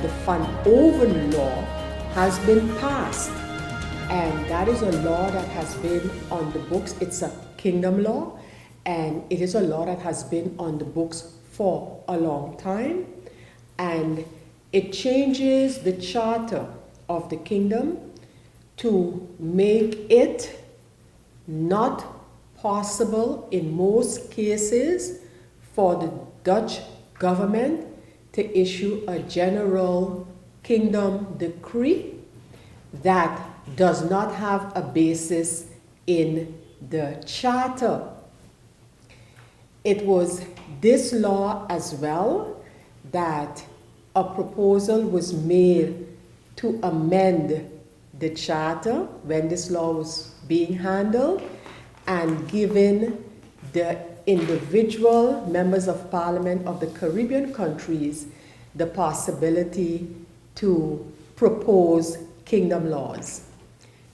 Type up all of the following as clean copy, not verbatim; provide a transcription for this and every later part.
the Van Oven Law has been passed. And that is a law that has been on the books. It's a kingdom law, and it is a law that has been on the books for a long time. And it changes the charter of the kingdom to make it not possible in most cases for the Dutch government to issue a general kingdom decree that does not have a basis in the charter. It was this law as well that a proposal was made to amend the charter when this law was being handled, and given the individual members of parliament of the Caribbean countries the possibility to propose kingdom laws.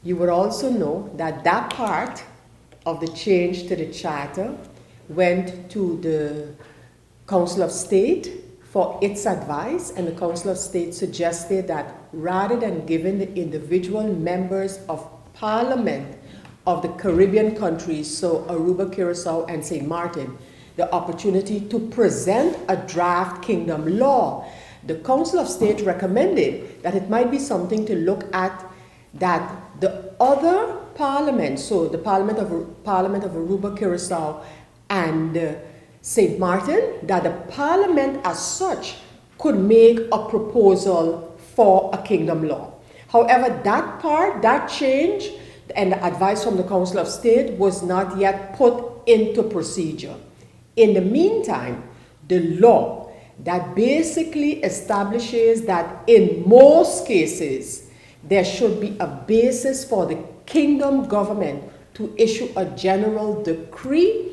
You would also know that that part of the change to the charter went to the Council of State for its advice, and the Council of State suggested that rather than giving the individual members of parliament of the Caribbean countries, so Aruba, Curacao, and St. Martin, the opportunity to present a draft kingdom law, the Council of State recommended that it might be something to look at, that the other parliaments, so the Parliament of Aruba, Curacao, and St. Martin, that the parliament as such could make a proposal for a kingdom law. However, that part, that change, and the advice from the Council of State was not yet put into procedure. In the meantime, the law that basically establishes that in most cases there should be a basis for the kingdom government to issue a general decree,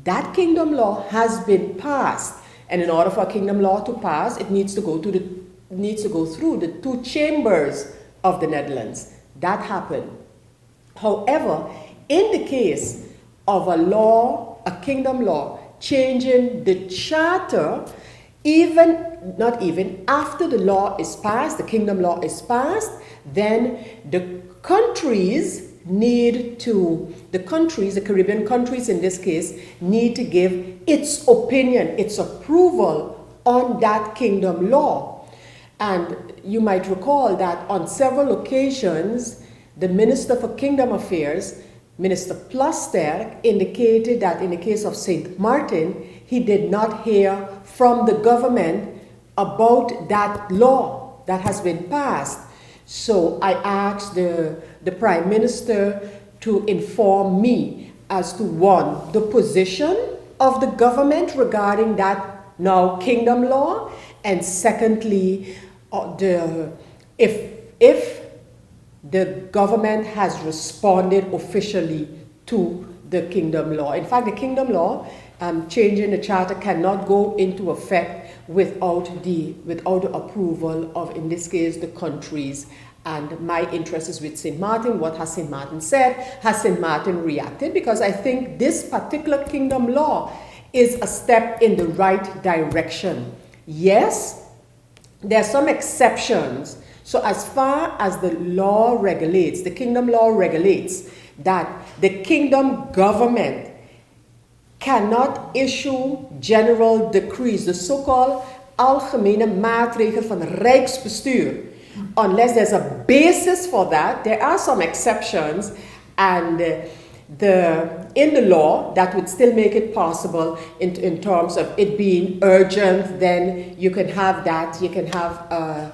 that kingdom law has been passed. And in order for a kingdom law to pass, it needs to go through the two chambers of the Netherlands. That happened. However, in the case of a law, a kingdom law, changing the charter, not even after the law is passed, the kingdom law is passed, then the countries, the Caribbean countries in this case, need to give its opinion, its approval on that kingdom law. And you might recall that on several occasions, the Minister for Kingdom Affairs, Minister Plasterk, indicated that in the case of St. Martin, he did not hear from the government about that law that has been passed. So I asked the Prime Minister to inform me as to, one, the position of the government regarding that now kingdom law, and secondly, if the government has responded officially to the kingdom law. In fact, the kingdom law, changing the charter, cannot go into effect without the approval of, in this case, the countries. And my interest is with St. Martin. What has St. Martin said? Has St. Martin reacted? Because I think this particular kingdom law is a step in the right direction. Yes, there are some exceptions. So as far as the law regulates, the kingdom law regulates that the kingdom government cannot issue general decrees, the so-called algemene maatregel van Rijksbestuur, unless there's a basis for that. There are some exceptions, and in the law that would still make it possible in terms of it being urgent. Then you can have that. You can have a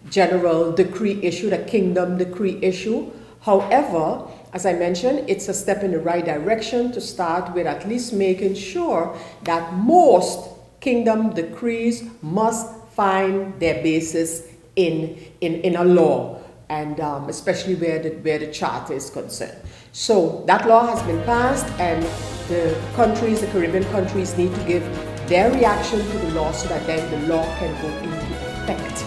general decree issued, a kingdom decree issue. However, as I mentioned, it's a step in the right direction to start with at least making sure that most kingdom decrees must find their basis in a law, and especially where the charter is concerned. So that law has been passed, and the Caribbean countries need to give their reaction to the law so that then the law can go into effect.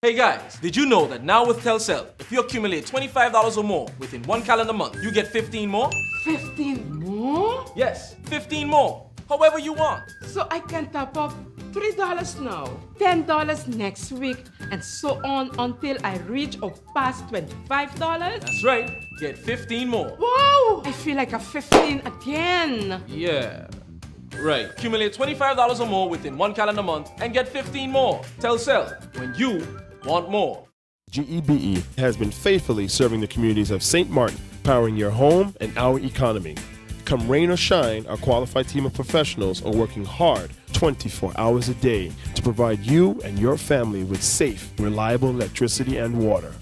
Hey guys, did you know that now with Telcel, if you accumulate $25 or more within one calendar month, you get 15 more? 15 more? Yes, 15 more. However you want. So I can top up $3 now, $10 next week, and so on until I reach or pass $25? That's right. Get 15 more. Wow! I feel like a 15 again. Yeah. Right. Accumulate $25 or more within one calendar month and get 15 more. Telcel, when you want more. GEBE has been faithfully serving the communities of St. Martin, powering your home and our economy. Come rain or shine, our qualified team of professionals are working hard 24 hours a day to provide you and your family with safe, reliable electricity and water.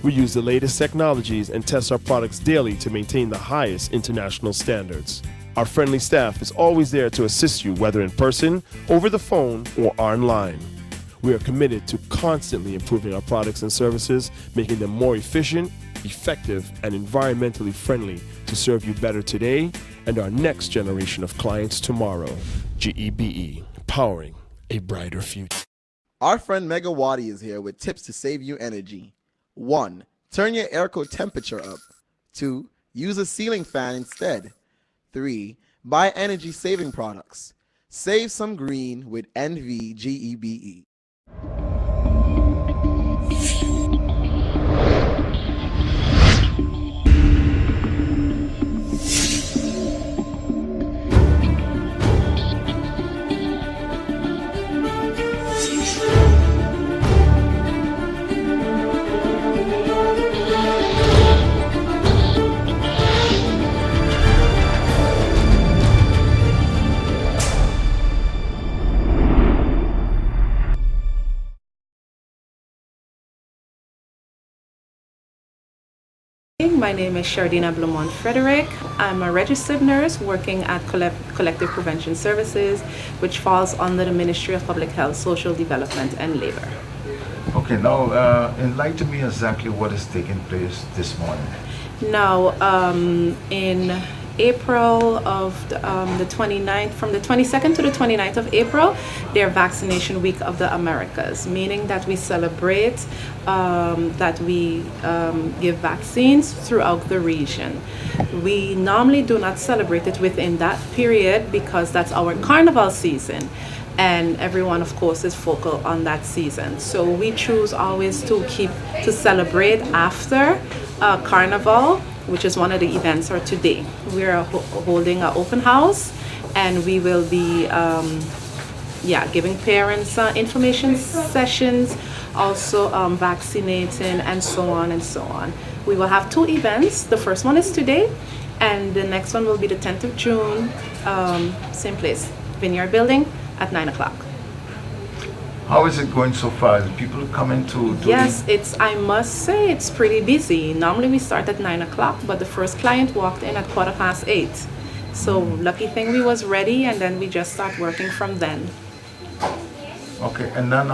We use the latest technologies and test our products daily to maintain the highest international standards. Our friendly staff is always there to assist you, whether in person, over the phone, or online. We are committed to constantly improving our products and services, making them more efficient, effective, and environmentally friendly to serve you better today and our next generation of clients tomorrow. GEBE, powering a brighter future. Our friend Megawati is here with tips to save you energy. 1. Turn your airco temperature up. 2. Use a ceiling fan instead. 3. Buy energy-saving products. Save some green with NVGEBE. My name is Shardina Blamont Frederick. I'm a registered nurse working at Collective Prevention Services, which falls under the Ministry of Public Health, Social Development and Labor. Okay, now enlighten me exactly what is taking place this morning. Now, in April of the 29th, from the 22nd to the 29th of April, they're Vaccination Week of the Americas, meaning that we celebrate that we give vaccines throughout the region. We normally do not celebrate it within that period because that's our carnival season. And everyone, of course, is focal on that season. So we choose always to celebrate after Carnival, which is one of the events, or today. We're holding an open house, and we will be giving parents information sessions, also vaccinating, and so on and so on. We will have 2 events. The first one is today, and the next one will be the 10th of June, same place, Vineyard Building, at 9 o'clock. How is it going so far? Are people coming to do Yes, I must say it's pretty busy. Normally we start at 9 o'clock, but the first client walked in at 8:15. So lucky thing we was ready, and then we just start working from then. Okay, and then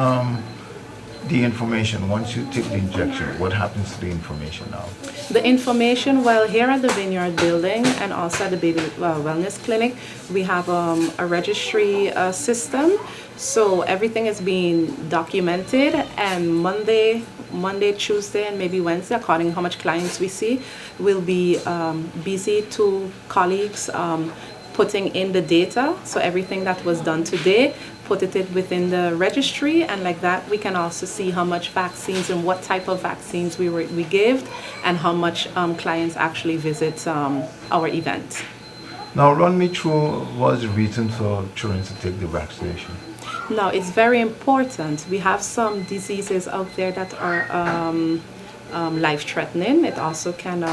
the information, once you take the injection, what happens to the information now? The information, well, here at the Vineyard Building and also at the Baby Wellness Clinic, we have a registry system. So everything is being documented, and Monday, Tuesday, and maybe Wednesday, according to how much clients we see, we'll be busy, 2 colleagues putting in the data. So everything that was done today, put it within the registry, and like that we can also see how much vaccines and what type of vaccines we give, and how much clients actually visit our event. Now run me through what's the reason for children to take the vaccination. Now, it's very important. We have some diseases out there that are life-threatening. It also can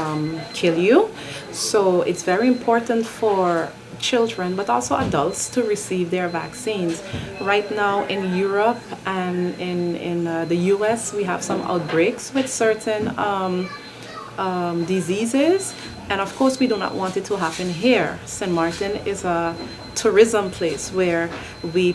kill you. So it's very important for children, but also adults, to receive their vaccines. Right now in Europe and in the US, we have some outbreaks with certain diseases. And of course, we do not want it to happen here. St. Martin is a tourism place where we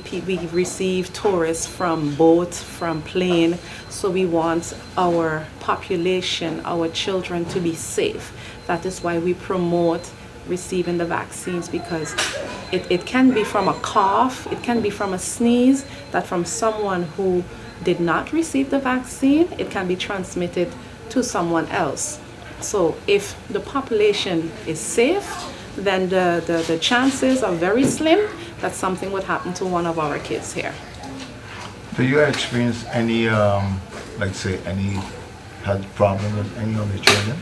receive tourists from boat, from plane. So we want our population, our children, to be safe. That is why we promote receiving the vaccines, because it can be from a cough, it can be from a sneeze, that from someone who did not receive the vaccine, it can be transmitted to someone else. So if the population is safe, then the chances are very slim that something would happen to one of our kids here. Do you experience any, like say, any health problem with any of the children?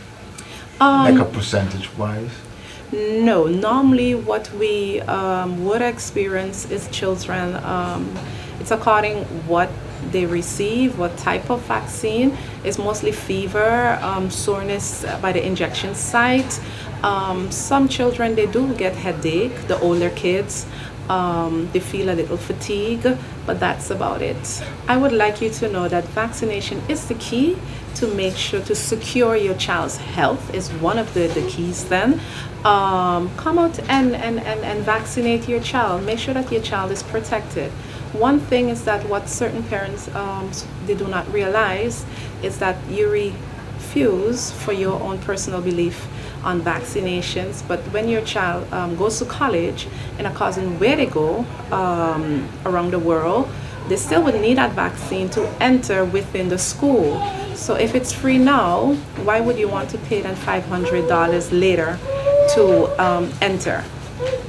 Like a percentage wise? No, normally what we would experience is children, it's according what they receive, what type of vaccine. It's mostly fever, soreness by the injection site. Some children, they do get headache, the older kids. They feel a little fatigue, but that's about it. I would like you to know that vaccination is the key to make sure to secure your child's health is one of the keys then. Come out and vaccinate your child. Make sure that your child is protected. One thing is that what certain parents they do not realize is that you refuse for your own personal belief on vaccinations, but when your child goes to college and according where they go around the world, they still would need that vaccine to enter within the school. So if it's free now, why would you want to pay then $500 later to enter?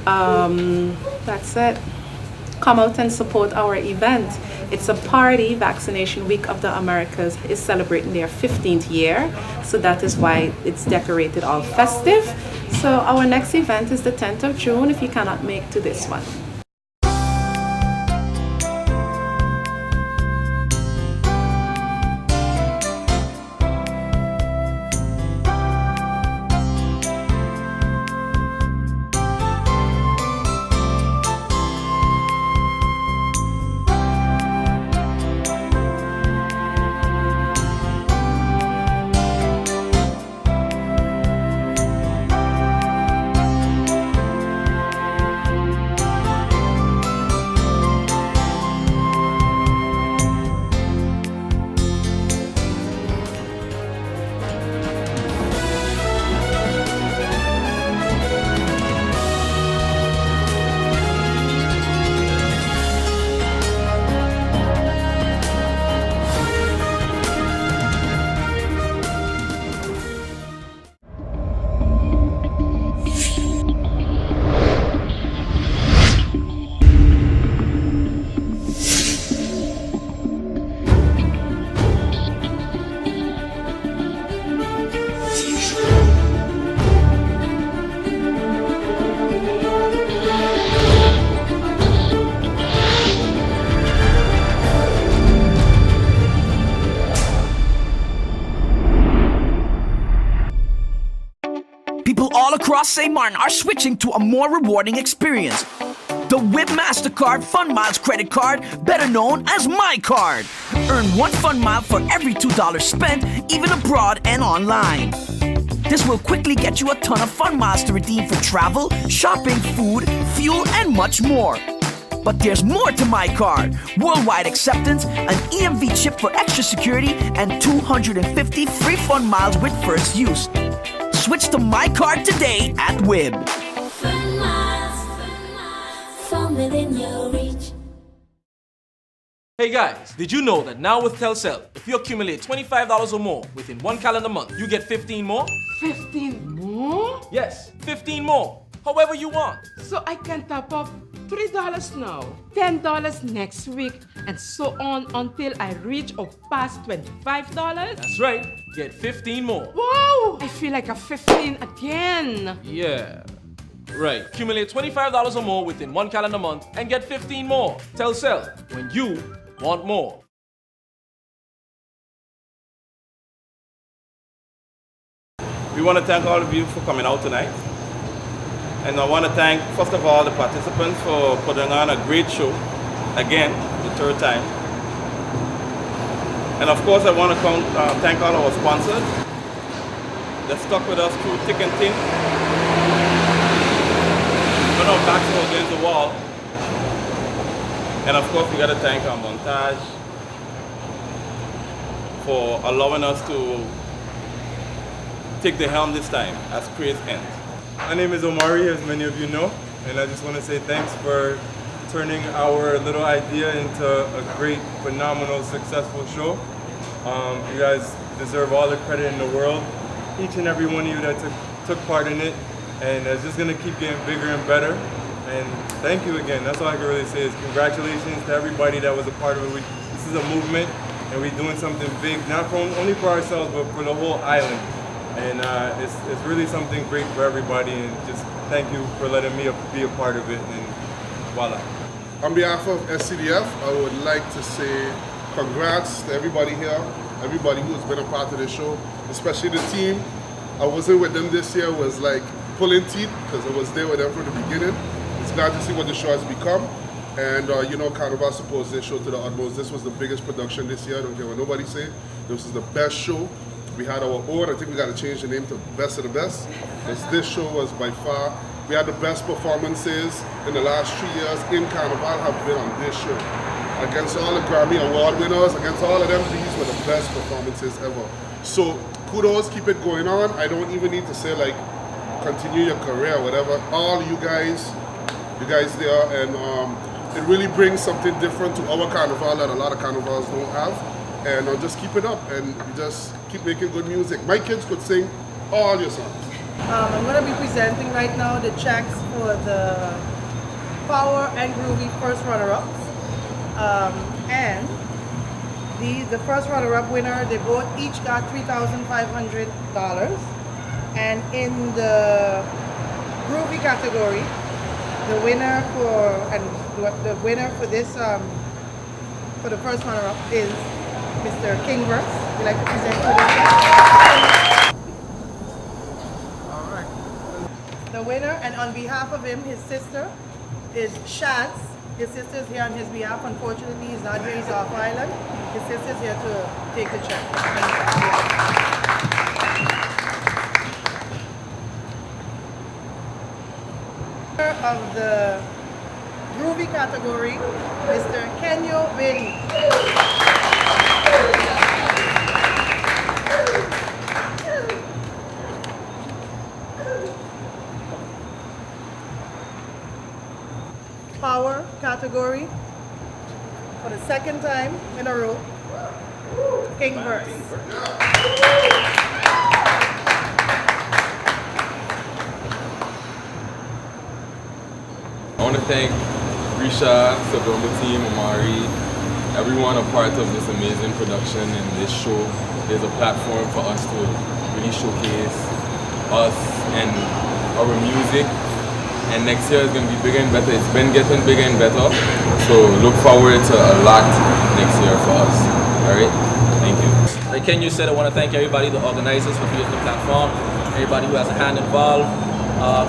That's it. Come out and support our event. It's a party. Vaccination Week of the Americas is celebrating their 15th year, so that is why it's decorated all festive. So our next event is the 10th of June if you cannot make to this one. People all across St. Martin are switching to a more rewarding experience. The WIB MasterCard Fun Miles credit card, better known as My Card. Earn 1 Fun Mile for every $2 spent, even abroad and online. This will quickly get you a ton of Fun Miles to redeem for travel, shopping, food, fuel, and much more. But there's more to My Card. Worldwide acceptance, an EMV chip for extra security, and 250 free Fun Miles with first use. Switch to My Card today at WIB. Fun miles, from within your reach. Hey guys, did you know that now with Telcel, if you accumulate $25 or more within 1 calendar month, you get 15 more? 15 more? Yes, 15 more. However you want. So I can top up $3 now, $10 next week, and so on until I reach or pass $25? That's right. Get 15 more. Wow! I feel like a 15 again. Yeah. Right. Accumulate $25 or more within 1 calendar month and get 15 more. Telcel, when you want more. We want to thank all of you for coming out tonight. And I want to thank, first of all, the participants for putting on a great show. Again, the third time. And of course, I want to thank all our sponsors that stuck with us through thick and thin. When our backs were against the wall. And of course, we got to thank our montage for allowing us to take the helm this time as Craze ends. My name is Omari, as many of you know, and I just want to say thanks for turning our little idea into a great, phenomenal, successful show. You guys deserve all the credit in the world. Each and every one of you that took part in it, and it's just gonna keep getting bigger and better. And thank you again. That's all I can really say is congratulations to everybody that was a part of it. This is a movement, and we're doing something big, not only for ourselves, but for the whole island. And it's really something great for everybody, and just thank you for letting me be a part of it, and voila. On behalf of SCDF, I would like to say congrats to everybody here, everybody who's been a part of this show, especially the team. I wasn't with them this year, was like pulling teeth because I was there with them from the beginning. It's glad to see what the show has become. And you know, Carnival supposed their show to the utmost. This was the biggest production this year, I don't care what nobody say. This is the best show. We had our own, I think we got to change the name to Best of the Best. Because this show was by far, we had the best performances in the last 3 years in Carnival have been on this show. Against all the Grammy Award winners, against all of them, these were the best performances ever. So kudos, keep it going on. I don't even need to say like, continue your career, whatever. All you guys there, and it really brings something different to our carnival that a lot of carnivals don't have. And just keep it up and just keep making good music. My kids could sing all your songs. I'm going to be presenting right now the checks for the Power and Groovy first runner-ups. And the first runner-up winner, they both each got $3,500. And in the Groovy category, the winner for this for the first runner-up is Mr. Kingverse. We'd like to present you the check. All right. The winner, and on behalf of him, his sister is Shaz. His sister is here on his behalf. Unfortunately, he's not here. He's off island. His sister is here to take the check. Of the Groovy category, Mr. Kenyo Bailey. Power category, for the second time in a row, Kingverse. I want to thank Risha, Sabomba team, Amari, everyone a part of this amazing production and this show. There's a platform for us to really showcase us and our music. And next year is going to be bigger and better. It's been getting bigger and better. So look forward to a lot next year for us. Alright? Thank you. Like Kenyo said, I want to thank everybody, the organizers for creating the platform, everybody who has a hand involved.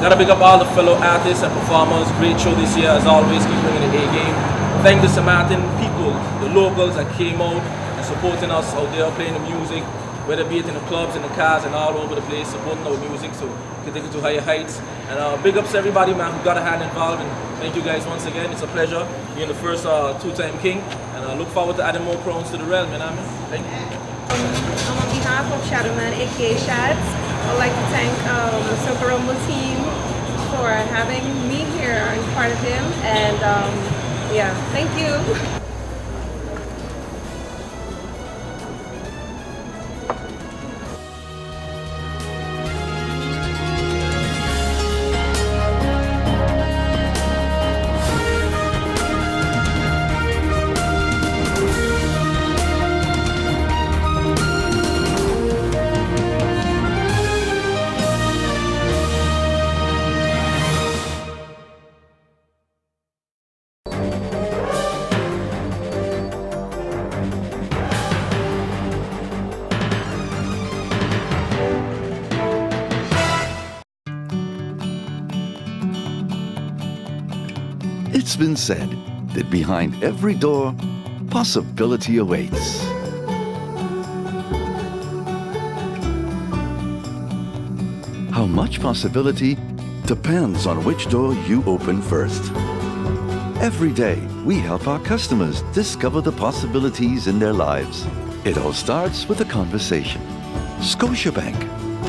Gotta big up all the fellow artists and performers. Great show this year, as always. Keep bringing the A game. Thank the Samaritan people, the locals that came out and supporting us out there playing the music, whether it be it in the clubs, in the cars, and all over the place, supporting our music so we can take it to higher heights. And big ups to everybody, man, who got a hand involved. And thank you guys once again. It's a pleasure being the first two-time king. And I look forward to adding more crowns to the realm, you know what I mean? Thank you. On behalf of Shadowman, aka Shads, I'd like to thank the Super Rumble team for having me here and part of him, and yeah, thank you. It's been said that behind every door, possibility awaits. How much possibility depends on which door you open first. Every day, we help our customers discover the possibilities in their lives. It all starts with a conversation. Scotiabank.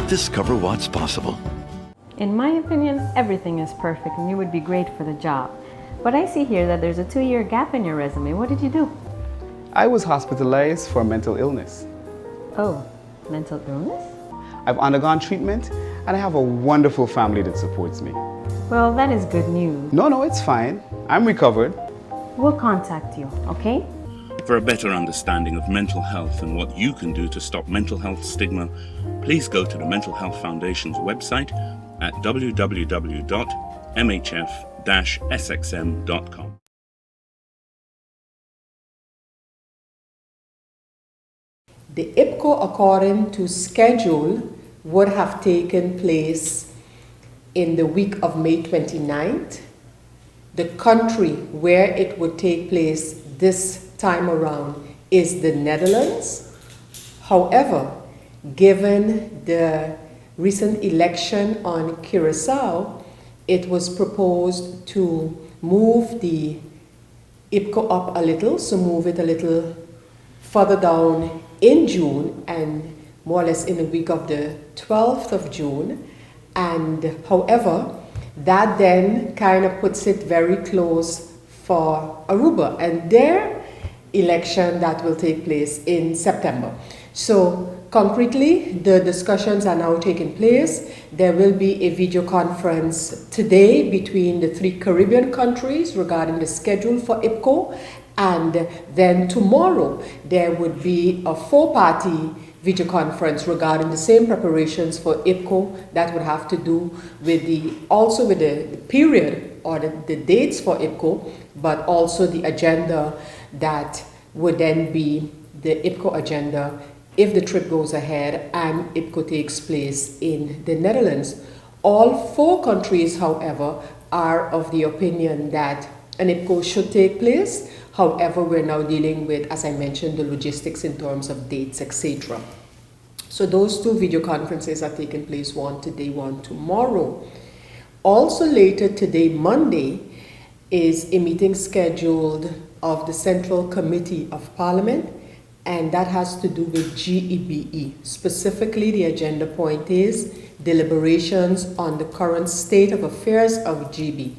Discover what's possible. In my opinion, everything is perfect and you would be great for the job. But I see here that there's a 2-year gap in your resume. What did you do? I was hospitalized for mental illness. Oh, mental illness? I've undergone treatment and I have a wonderful family that supports me. Well, that is good news. No, it's fine. I'm recovered. We'll contact you, okay? For a better understanding of mental health and what you can do to stop mental health stigma, please go to the Mental Health Foundation's website at www.mhf-sxm.com. The IPCO, according to schedule, would have taken place in the week of May 29th. The country where it would take place this time around is the Netherlands. However, given the recent election on Curaçao, it was proposed to move the IPCO up a little, so move it a little further down in June and more or less in the week of the 12th of June. And however, that then kind of puts it very close for Aruba and their election that will take place in September. So concretely, the discussions are now taking place. There will be a video conference today between the 3 Caribbean countries regarding the schedule for IPCO, and then tomorrow there would be a 4-party video conference regarding the same preparations for IPCO that would have to do with the period or the dates for IPCO, but also the agenda that would then be the IPCO agenda if the trip goes ahead and IPCO takes place in the Netherlands. All 4 countries, however, are of the opinion that an IPCO should take place. However, we're now dealing with, as I mentioned, the logistics in terms of dates, etc. So those 2 video conferences are taking place, one today, one tomorrow. Also later today, Monday, is a meeting scheduled of the Central Committee of Parliament, and that has to do with GEBE. Specifically, the agenda point is deliberations on the current state of affairs of GB.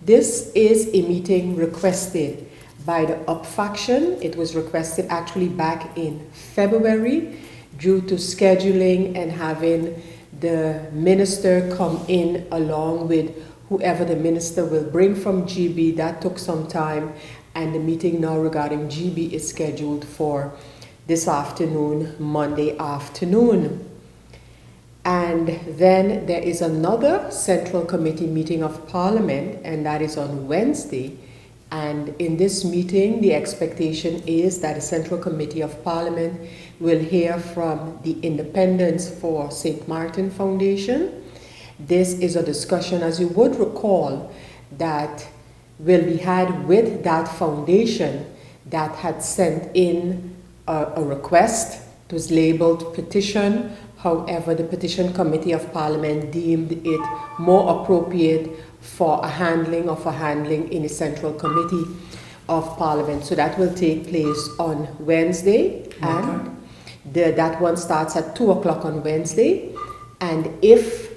This is a meeting requested by the UP faction. It was requested actually back in February due to scheduling and having the minister come in along with whoever the minister will bring from GB. That took some time, and the meeting now regarding GB is scheduled for this afternoon, Monday afternoon. And then there is another Central Committee meeting of Parliament, and that is on Wednesday. And in this meeting, the expectation is that the Central Committee of Parliament will hear from the Independence for St. Martin Foundation. This is a discussion, as you would recall, that will be had with that foundation that had sent in a request. It was labeled petition. However, the Petition Committee of Parliament deemed it more appropriate for a handling in a Central Committee of Parliament. So that will take place on Wednesday, and that one starts at 2 o'clock on Wednesday. And if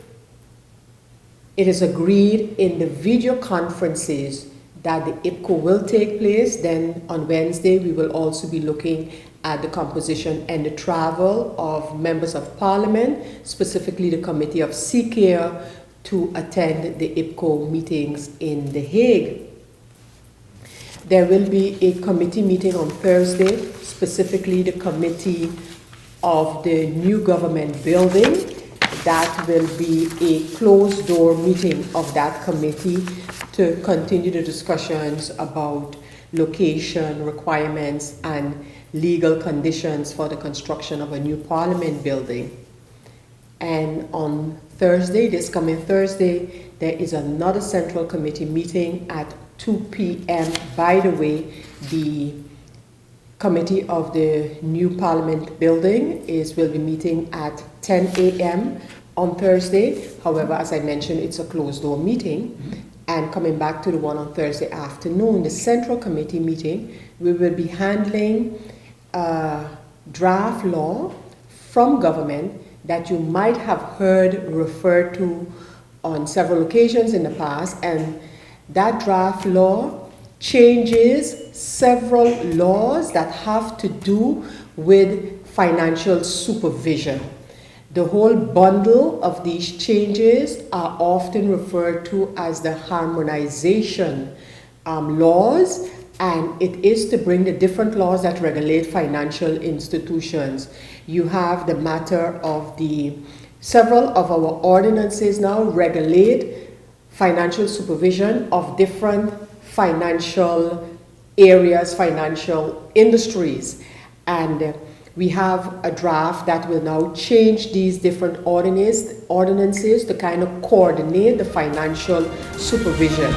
it is agreed in the video conferences that the IPCO will take place, then on Wednesday we will also be looking at the composition and the travel of members of Parliament, specifically the Committee of Seacare, to attend the IPCO meetings in The Hague. There will be a committee meeting on Thursday, specifically the Committee of the New Government Building. That will be a closed door meeting of that committee to continue the discussions about location requirements and legal conditions for the construction of a new Parliament building. And on Thursday, this coming Thursday, there is another Central Committee meeting at 2 p.m. By the way, the Committee of the New Parliament Building will be meeting at 10 a.m. on Thursday. However, as I mentioned, it's a closed-door meeting. And coming back to the one on Thursday afternoon, the Central Committee meeting, we will be handling draft law from government that you might have heard referred to on several occasions in the past, and That draft law changes several laws that have to do with financial supervision. The whole bundle of these changes are often referred to as the harmonization laws, and it is to bring the different laws that regulate financial institutions. You have the matter of several of our ordinances now regulate financial supervision of different financial areas, financial industries. And we have a draft that will now change these different ordinances to kind of coordinate the financial supervision.